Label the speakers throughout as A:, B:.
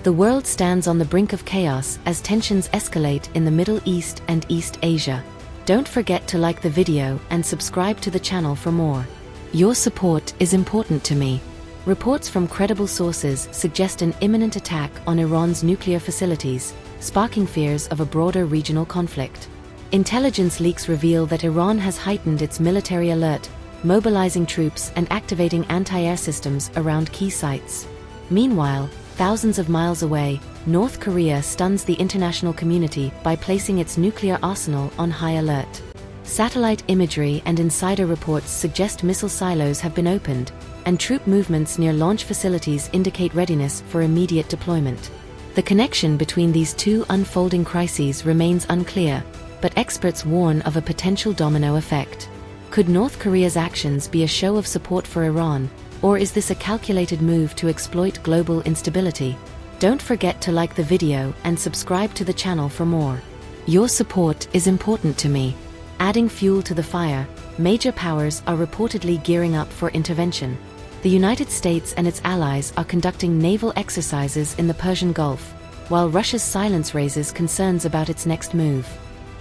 A: The world stands on the brink of chaos as tensions escalate in the Middle East and East Asia. Don't forget to like the video and subscribe to the channel for more. Your support is important to me. Reports from credible sources suggest an imminent attack on Iran's nuclear facilities, sparking fears of a broader regional conflict. Intelligence leaks reveal that Iran has heightened its military alert, mobilizing troops and activating anti-air systems around key sites. Meanwhile, thousands of miles away, North Korea stuns the international community by placing its nuclear arsenal on high alert. Satellite imagery and insider reports suggest missile silos have been opened, and troop movements near launch facilities indicate readiness for immediate deployment. The connection between these two unfolding crises remains unclear, but experts warn of a potential domino effect. Could North Korea's actions be a show of support for Iran, or is this a calculated move to exploit global instability? Don't forget to like the video and subscribe to the channel for more. Your support is important to me. Adding fuel to the fire, major powers are reportedly gearing up for intervention. The United States and its allies are conducting naval exercises in the Persian Gulf, while Russia's silence raises concerns about its next move.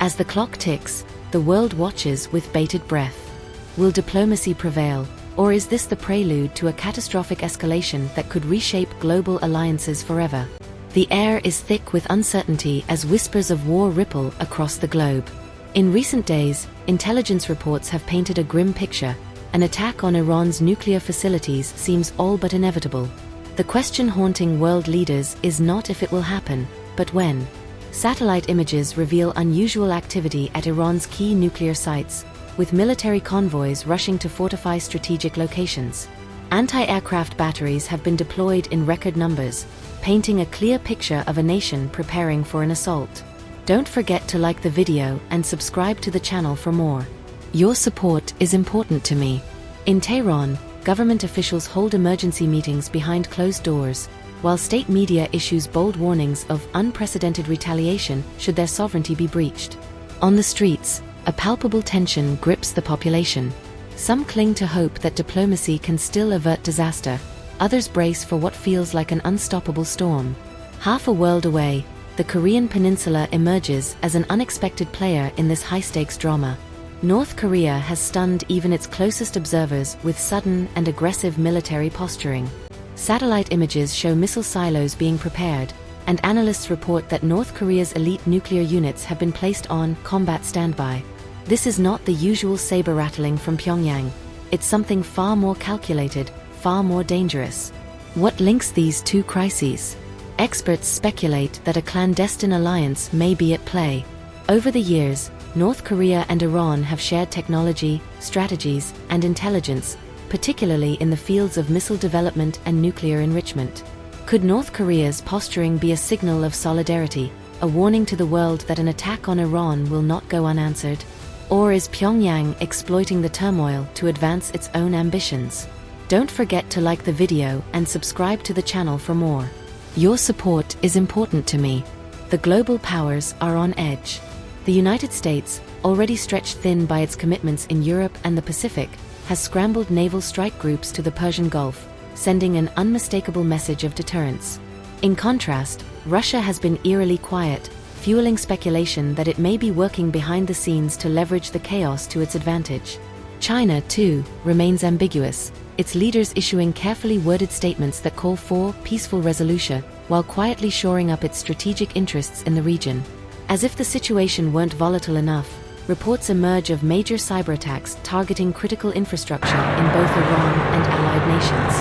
A: As the clock ticks, the world watches with bated breath. Will diplomacy prevail, or is this the prelude to a catastrophic escalation that could reshape global alliances forever? The air is thick with uncertainty as whispers of war ripple across the globe. In recent days, intelligence reports have painted a grim picture. An attack on Iran's nuclear facilities seems all but inevitable. The question haunting world leaders is not if it will happen, but when. Satellite images reveal unusual activity at Iran's key nuclear sites, with military convoys rushing to fortify strategic locations. Anti-aircraft batteries have been deployed in record numbers, painting a clear picture of a nation preparing for an assault. Don't forget to like the video and subscribe to the channel for more. Your support is important to me. In Tehran, government officials hold emergency meetings behind closed doors, while state media issues bold warnings of unprecedented retaliation should their sovereignty be breached. On the streets, a palpable tension grips the population. Some cling to hope that diplomacy can still avert disaster. Others brace for what feels like an unstoppable storm. Half a world away, the Korean peninsula emerges as an unexpected player in this high-stakes drama. North Korea has stunned even its closest observers with sudden and aggressive military posturing. Satellite images show missile silos being prepared, and analysts report that North Korea's elite nuclear units have been placed on combat standby. This is not the usual saber rattling from Pyongyang. It's something far more calculated, far more dangerous. What links these two crises? Experts speculate that a clandestine alliance may be at play. Over the years, North Korea and Iran have shared technology, strategies, and intelligence, particularly in the fields of missile development and nuclear enrichment. Could North Korea's posturing be a signal of solidarity, a warning to the world that an attack on Iran will not go unanswered? Or is Pyongyang exploiting the turmoil to advance its own ambitions? Don't forget to like the video and subscribe to the channel for more. Your support is important to me. The global powers are on edge. The United States, already stretched thin by its commitments in Europe and the Pacific, has scrambled naval strike groups to the Persian Gulf, sending an unmistakable message of deterrence. In contrast, Russia has been eerily quiet, fueling speculation that it may be working behind the scenes to leverage the chaos to its advantage. China, too, remains ambiguous, its leaders issuing carefully worded statements that call for peaceful resolution, while quietly shoring up its strategic interests in the region. As if the situation weren't volatile enough, reports emerge of major cyberattacks targeting critical infrastructure in both Iran and allied nations.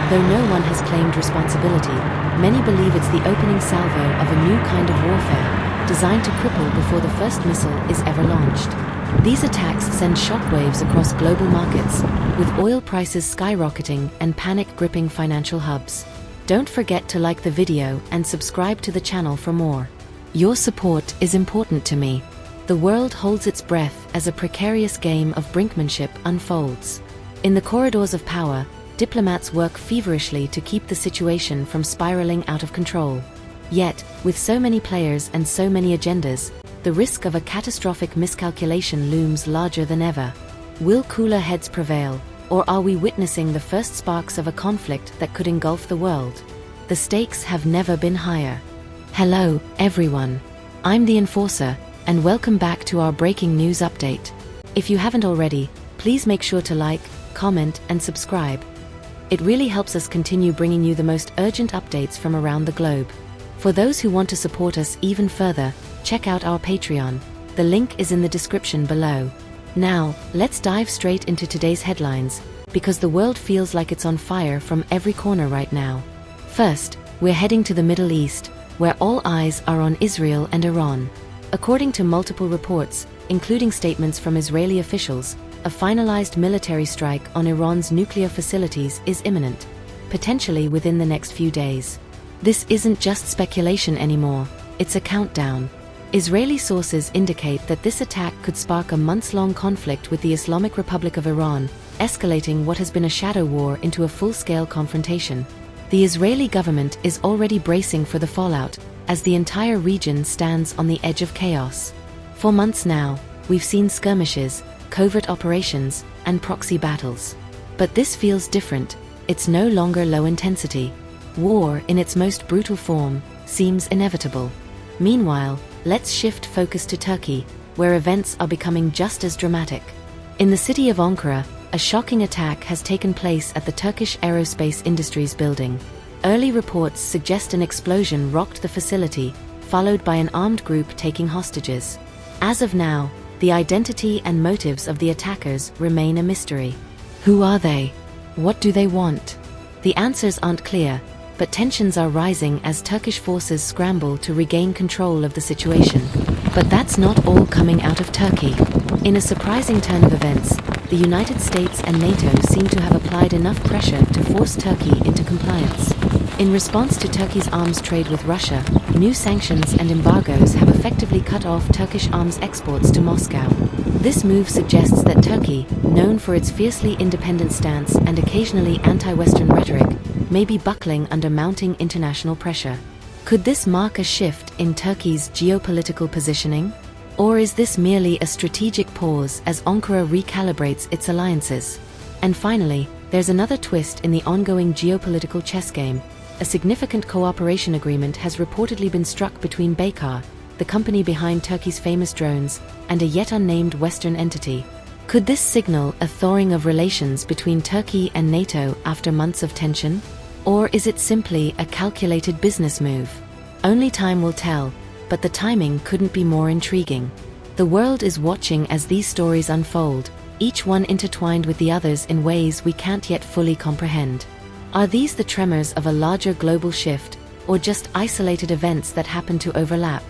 A: Though no one has claimed responsibility, many believe it's the opening salvo of a new kind of warfare, designed to cripple before the first missile is ever launched. These attacks send shockwaves across global markets, with oil prices skyrocketing and panic gripping financial hubs. Don't forget to like the video and subscribe to the channel for more. Your support is important to me. The world holds its breath as a precarious game of brinkmanship unfolds. In the corridors of power, diplomats work feverishly to keep the situation from spiraling out of control. Yet, with so many players and so many agendas, the risk of a catastrophic miscalculation looms larger than ever. Will cooler heads prevail, or are we witnessing the first sparks of a conflict that could engulf the world? The stakes have never been higher. Hello, everyone. I'm the Enforcer, and welcome back to our breaking news update. If you haven't already, please make sure to like, comment, and subscribe. It really helps us continue bringing you the most urgent updates from around the globe. For those who want to support us even further, check out our Patreon. The link is in the description below. Now, let's dive straight into today's headlines, because the world feels like it's on fire from every corner right now. First, we're heading to the Middle East, where all eyes are on Israel and Iran. According to multiple reports, including statements from Israeli officials, a finalized military strike on Iran's nuclear facilities is imminent, potentially within the next few days. This isn't just speculation anymore, it's a countdown. Israeli sources indicate that this attack could spark a months-long conflict with the Islamic Republic of Iran, escalating what has been a shadow war into a full-scale confrontation. The Israeli government is already bracing for the fallout, as the entire region stands on the edge of chaos. For months now, we've seen skirmishes, covert operations, and proxy battles. But this feels different. It's no longer low intensity. War, in its most brutal form, seems inevitable. Meanwhile, let's shift focus to Turkey, where events are becoming just as dramatic. In the city of Ankara, a shocking attack has taken place at the Turkish Aerospace Industries building. Early reports suggest an explosion rocked the facility, followed by an armed group taking hostages. As of now, the identity and motives of the attackers remain a mystery. Who are they? What do they want? The answers aren't clear, but tensions are rising as Turkish forces scramble to regain control of the situation. But that's not all coming out of Turkey. In a surprising turn of events, the United States and NATO seem to have applied enough pressure to force Turkey into compliance. In response to Turkey's arms trade with Russia, new sanctions and embargoes have effectively cut off Turkish arms exports to Moscow. This move suggests that Turkey, known for its fiercely independent stance and occasionally anti-Western rhetoric, may be buckling under mounting international pressure. Could this mark a shift in Turkey's geopolitical positioning? Or is this merely a strategic pause as Ankara recalibrates its alliances? And finally, there's another twist in the ongoing geopolitical chess game. A significant cooperation agreement has reportedly been struck between Baykar, the company behind Turkey's famous drones, and a yet unnamed Western entity. Could this signal a thawing of relations between Turkey and NATO after months of tension? Or is it simply a calculated business move? Only time will tell, but the timing couldn't be more intriguing. The world is watching as these stories unfold, each one intertwined with the others in ways we can't yet fully comprehend. Are these the tremors of a larger global shift, or just isolated events that happen to overlap?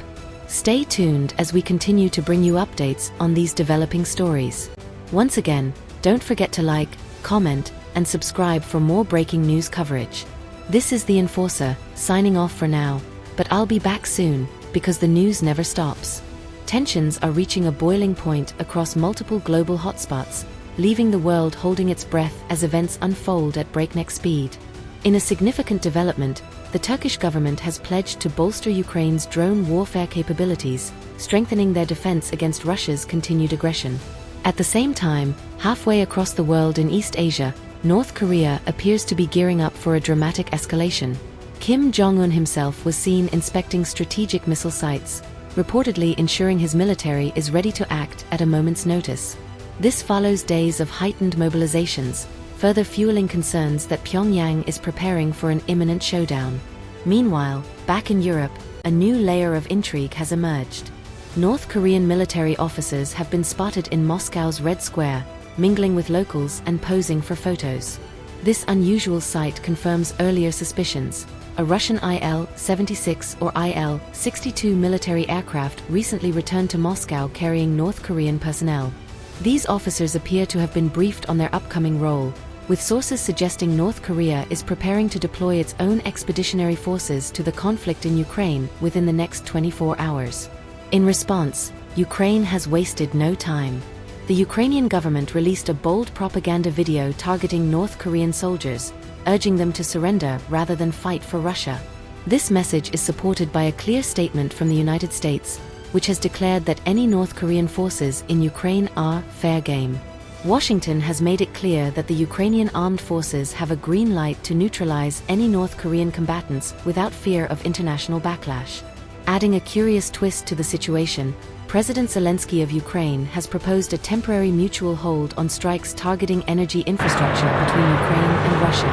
A: Stay tuned as we continue to bring you updates on these developing stories. Once again, don't forget to like, comment, and subscribe for more breaking news coverage. This is the Enforcer, signing off for now, but I'll be back soon, because the news never stops. Tensions are reaching a boiling point across multiple global hotspots, leaving the world holding its breath as events unfold at breakneck speed. In a significant development, the Turkish government has pledged to bolster Ukraine's drone warfare capabilities, strengthening their defense against Russia's continued aggression. At the same time, halfway across the world in East Asia, North Korea appears to be gearing up for a dramatic escalation. Kim Jong-un himself was seen inspecting strategic missile sites, reportedly ensuring his military is ready to act at a moment's notice. This follows days of heightened mobilizations, further fueling concerns that Pyongyang is preparing for an imminent showdown. Meanwhile, back in Europe, a new layer of intrigue has emerged. North Korean military officers have been spotted in Moscow's Red Square, mingling with locals and posing for photos. This unusual sight confirms earlier suspicions. A Russian Il-76 or Il-62 military aircraft recently returned to Moscow carrying North Korean personnel. These officers appear to have been briefed on their upcoming role, with sources suggesting North Korea is preparing to deploy its own expeditionary forces to the conflict in Ukraine within the next 24 hours. In response, Ukraine has wasted no time. The Ukrainian government released a bold propaganda video targeting North Korean soldiers, urging them to surrender rather than fight for Russia. This message is supported by a clear statement from the United States, which has declared that any North Korean forces in Ukraine are fair game. Washington has made it clear that the Ukrainian armed forces have a green light to neutralize any North Korean combatants without fear of international backlash. Adding a curious twist to the situation, President Zelensky of Ukraine has proposed a temporary mutual hold on strikes targeting energy infrastructure between Ukraine and Russia.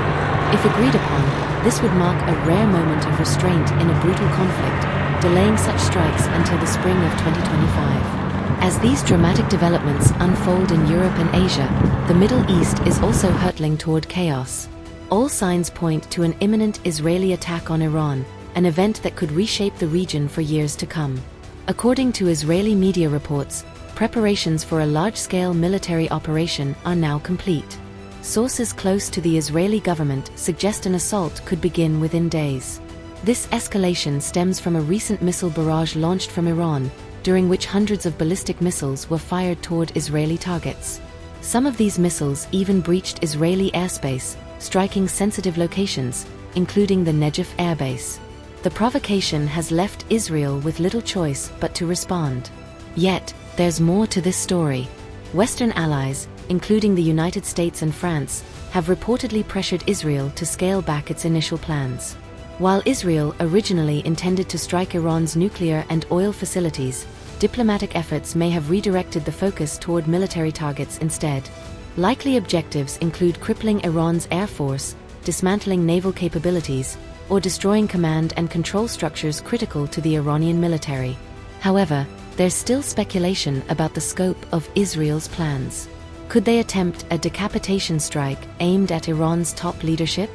A: If agreed upon, this would mark a rare moment of restraint in a brutal conflict, delaying such strikes until the spring of 2025. As these dramatic developments unfold in Europe and Asia, the Middle East is also hurtling toward chaos. All signs point to an imminent Israeli attack on Iran, an event that could reshape the region for years to come. According to Israeli media reports, preparations for a large-scale military operation are now complete. Sources close to the Israeli government suggest an assault could begin within days. This escalation stems from a recent missile barrage launched from Iran, during which hundreds of ballistic missiles were fired toward Israeli targets. Some of these missiles even breached Israeli airspace, striking sensitive locations, including the Negev airbase. The provocation has left Israel with little choice but to respond. Yet, there's more to this story. Western allies, including the United States and France, have reportedly pressured Israel to scale back its initial plans. While Israel originally intended to strike Iran's nuclear and oil facilities, diplomatic efforts may have redirected the focus toward military targets instead. Likely objectives include crippling Iran's air force, dismantling naval capabilities, or destroying command and control structures critical to the Iranian military. However, there's still speculation about the scope of Israel's plans. Could they attempt a decapitation strike aimed at Iran's top leadership?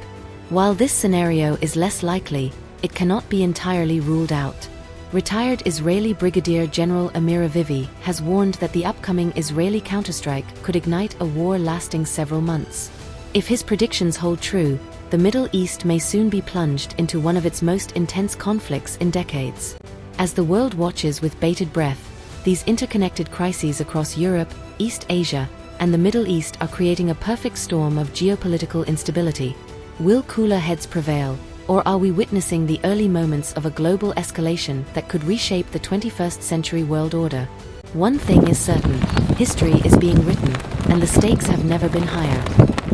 A: While this scenario is less likely, it cannot be entirely ruled out. Retired Israeli Brigadier General Amir Avivi has warned that the upcoming Israeli counterstrike could ignite a war lasting several months. If his predictions hold true, the Middle East may soon be plunged into one of its most intense conflicts in decades. As the world watches with bated breath, these interconnected crises across Europe, East Asia, and the Middle East are creating a perfect storm of geopolitical instability. Will cooler heads prevail, or are we witnessing the early moments of a global escalation that could reshape the 21st century world order? One thing is certain: history is being written, and the stakes have never been higher.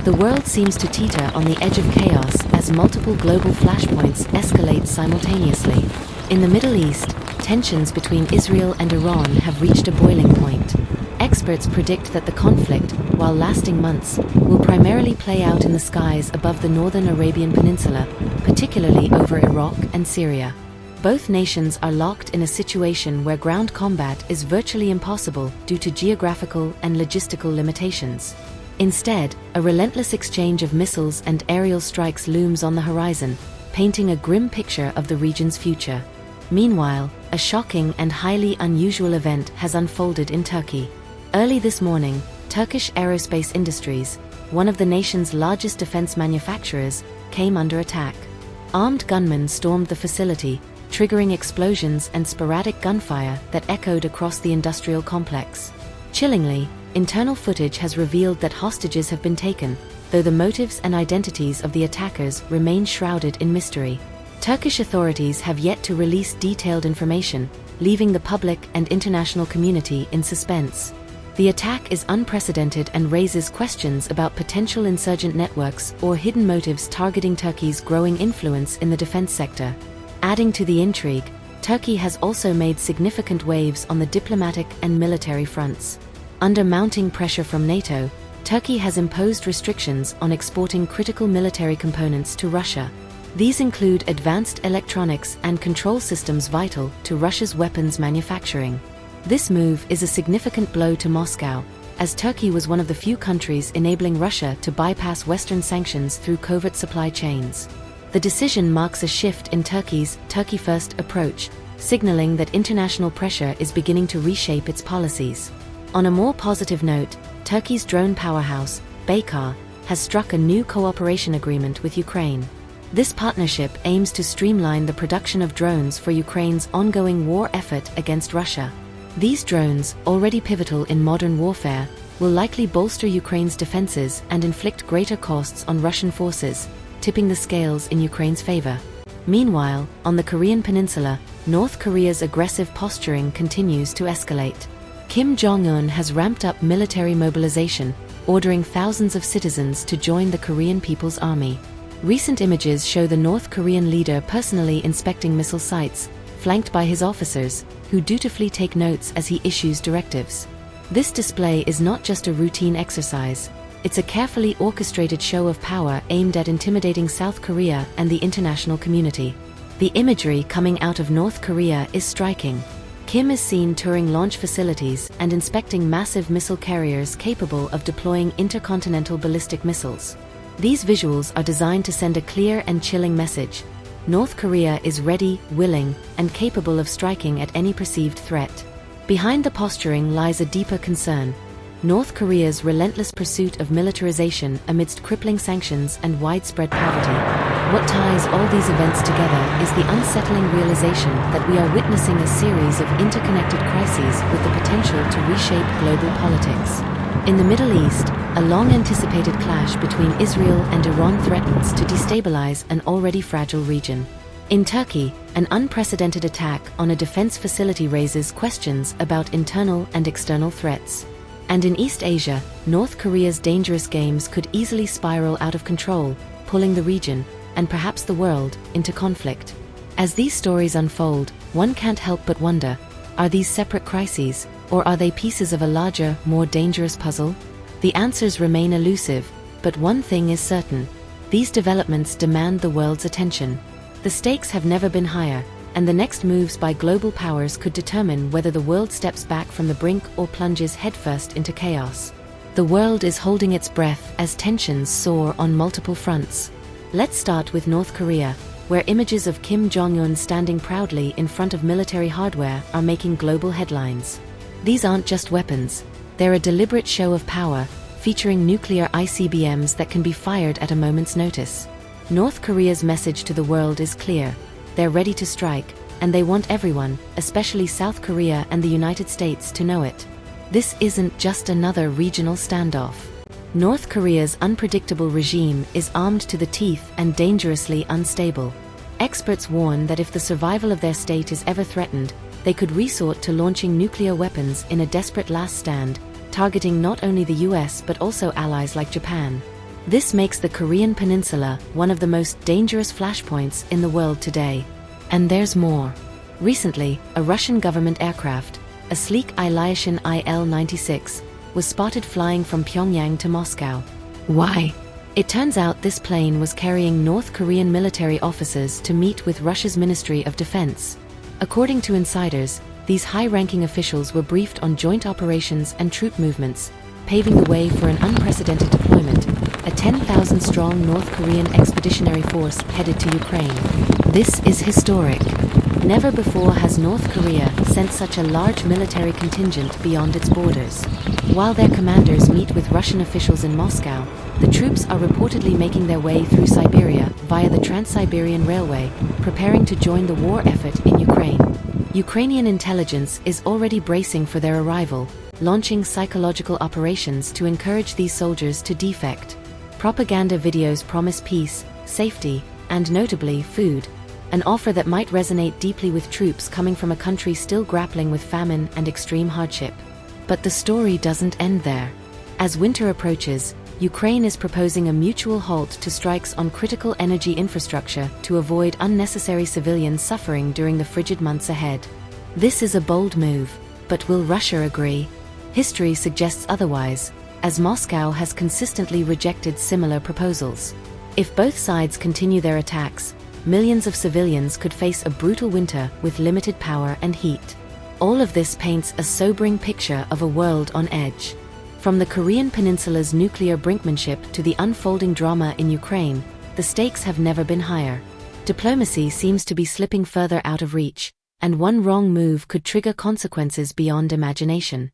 A: The world seems to teeter on the edge of chaos as multiple global flashpoints escalate simultaneously. In the Middle East, tensions between Israel and Iran have reached a boiling point. Experts predict that the conflict, while lasting months, will primarily play out in the skies above the northern Arabian Peninsula, particularly over Iraq and Syria. Both nations are locked in a situation where ground combat is virtually impossible due to geographical and logistical limitations. Instead, a relentless exchange of missiles and aerial strikes looms on the horizon, painting a grim picture of the region's future. Meanwhile, a shocking and highly unusual event has unfolded in Turkey. Early this morning, Turkish aerospace industries, one of the nation's largest defense manufacturers, came under attack. Armed gunmen stormed the facility, triggering explosions and sporadic gunfire that echoed across the industrial complex. Chillingly, internal footage has revealed that hostages have been taken, though the motives and identities of the attackers remain shrouded in mystery. Turkish authorities have yet to release detailed information, leaving the public and international community in suspense. The attack is unprecedented and raises questions about potential insurgent networks or hidden motives targeting Turkey's growing influence in the defense sector. Adding to the intrigue, Turkey has also made significant waves on the diplomatic and military fronts. Under mounting pressure from NATO, Turkey has imposed restrictions on exporting critical military components to Russia. These include advanced electronics and control systems vital to Russia's weapons manufacturing. This move is a significant blow to Moscow, as Turkey was one of the few countries enabling Russia to bypass Western sanctions through covert supply chains. The decision marks a shift in Turkey's Turkey-first approach, signaling that international pressure is beginning to reshape its policies. On a more positive note, Turkey's drone powerhouse, Baykar, has struck a new cooperation agreement with Ukraine. This partnership aims to streamline the production of drones for Ukraine's ongoing war effort against Russia. These drones, already pivotal in modern warfare, will likely bolster Ukraine's defenses and inflict greater costs on Russian forces, tipping the scales in Ukraine's favor. Meanwhile, on the Korean peninsula, North Korea's aggressive posturing continues to escalate. Kim Jong-un has ramped up military mobilization, ordering thousands of citizens to join the Korean People's Army. Recent images show the North Korean leader personally inspecting missile sites, flanked by his officers, who dutifully take notes as he issues directives. This display is not just a routine exercise, it's a carefully orchestrated show of power aimed at intimidating South Korea and the international community. The imagery coming out of North Korea is striking. Kim is seen touring launch facilities and inspecting massive missile carriers capable of deploying intercontinental ballistic missiles. These visuals are designed to send a clear and chilling message. North Korea is ready, willing, and capable of striking at any perceived threat. Behind the posturing lies a deeper concern: North Korea's relentless pursuit of militarization amidst crippling sanctions and widespread poverty. What ties all these events together is the unsettling realization that we are witnessing a series of interconnected crises with the potential to reshape global politics. In the Middle East, a long-anticipated clash between Israel and Iran threatens to destabilize an already fragile region. In Turkey, an unprecedented attack on a defense facility raises questions about internal and external threats. And in East Asia, North Korea's dangerous games could easily spiral out of control, pulling the region, and perhaps the world, into conflict. As these stories unfold, one can't help but wonder, are these separate crises, or are they pieces of a larger, more dangerous puzzle? The answers remain elusive, but one thing is certain: these developments demand the world's attention. The stakes have never been higher, and the next moves by global powers could determine whether the world steps back from the brink or plunges headfirst into chaos. The world is holding its breath as tensions soar on multiple fronts. Let's start with North Korea, where images of Kim Jong-un standing proudly in front of military hardware are making global headlines. These aren't just weapons, they're a deliberate show of power, featuring nuclear ICBMs that can be fired at a moment's notice. North Korea's message to the world is clear: they're ready to strike, and they want everyone, especially South Korea and the United States, to know it. This isn't just another regional standoff. North Korea's unpredictable regime is armed to the teeth and dangerously unstable. Experts warn that if the survival of their state is ever threatened, they could resort to launching nuclear weapons in a desperate last stand, targeting not only the US but also allies like Japan. This makes the Korean Peninsula one of the most dangerous flashpoints in the world today. And there's more. Recently, a Russian government aircraft, a sleek Ilyushin Il-96, was spotted flying from Pyongyang to Moscow. Why? It turns out this plane was carrying North Korean military officers to meet with Russia's Ministry of Defense. According to insiders, these high-ranking officials were briefed on joint operations and troop movements, paving the way for an unprecedented deployment: a 10,000-strong North Korean expeditionary force headed to Ukraine. This is historic. Never before has North Korea sent such a large military contingent beyond its borders. While their commanders meet with Russian officials in Moscow, the troops are reportedly making their way through Siberia via the Trans-Siberian Railway, preparing to join the war effort in Ukraine. Ukrainian intelligence is already bracing for their arrival, launching psychological operations to encourage these soldiers to defect. Propaganda videos promise peace, safety, and notably, food, an offer that might resonate deeply with troops coming from a country still grappling with famine and extreme hardship. But the story doesn't end there. As winter approaches, Ukraine is proposing a mutual halt to strikes on critical energy infrastructure to avoid unnecessary civilian suffering during the frigid months ahead. This is a bold move, but will Russia agree? History suggests otherwise, as Moscow has consistently rejected similar proposals. If both sides continue their attacks, millions of civilians could face a brutal winter with limited power and heat. All of this paints a sobering picture of a world on edge. From the Korean Peninsula's nuclear brinkmanship to the unfolding drama in Ukraine, the stakes have never been higher. Diplomacy seems to be slipping further out of reach, and one wrong move could trigger consequences beyond imagination.